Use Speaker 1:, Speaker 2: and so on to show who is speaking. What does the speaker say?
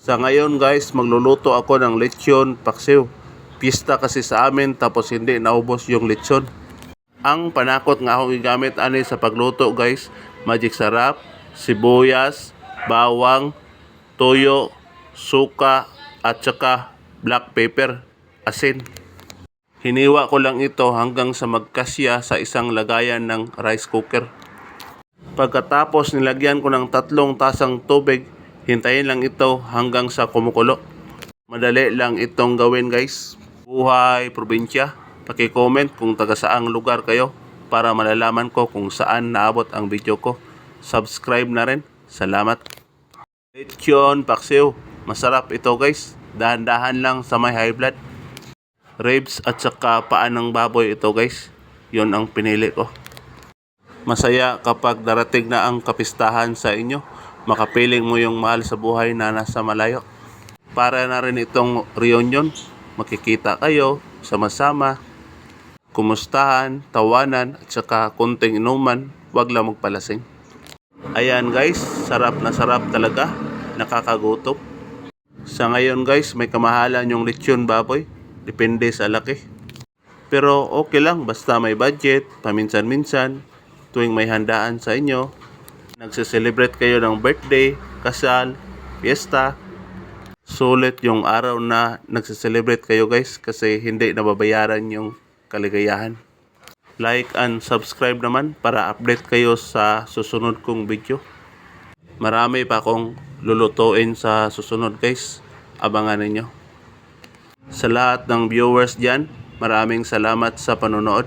Speaker 1: Sa ngayon guys, magluluto ako ng lechon paksiw. Pista kasi sa amin tapos hindi naubos yung lechon. Ang panakot nga akong igamit ani sa pagluto guys, magic sarap, sibuyas, bawang, toyo, suka, at saka black pepper, asin. Hiniwa ko lang ito hanggang sa magkasya sa isang lagayan ng rice cooker. Pagkatapos nilagyan ko ng 3 tasang tubig, hintayin lang ito hanggang sa kumukulo. Madali lang itong gawin guys. Buhay probinsya. Paki-comment kung taga saang lugar kayo para malalaman ko kung saan naabot ang video ko. Subscribe na rin. Salamat. Lechon paksiw. Masarap ito guys. Dahan-dahan lang sa may high blood. Ribs at saka paa ng baboy ito guys. Yon ang pinili ko. Masaya kapag darating na ang kapistahan sa inyo. Makapiling mo yung mahal sa buhay na nasa malayo. Para na rin itong reunion. Makikita kayo sama-sama. Kumustahan, tawanan at saka kunting inuman. Huwag lang magpalasing. Ayan guys, sarap na sarap talaga. Nakakagutom. Sa ngayon guys, may kamahalan yung lechon baboy. Depende sa laki. Pero okay lang basta may budget, paminsan-minsan, tuwing may handaan sa inyo, nagse-celebrate kayo ng birthday, kasal, fiesta. Sulit yung araw na nagse-celebrate kayo guys kasi hindi nababayaran yung kaligayahan. Like and subscribe naman para update kayo sa susunod kong video. Marami pa akong lulutuin sa susunod guys. Abangan ninyo. Sa lahat ng viewers dyan, maraming salamat sa panonood.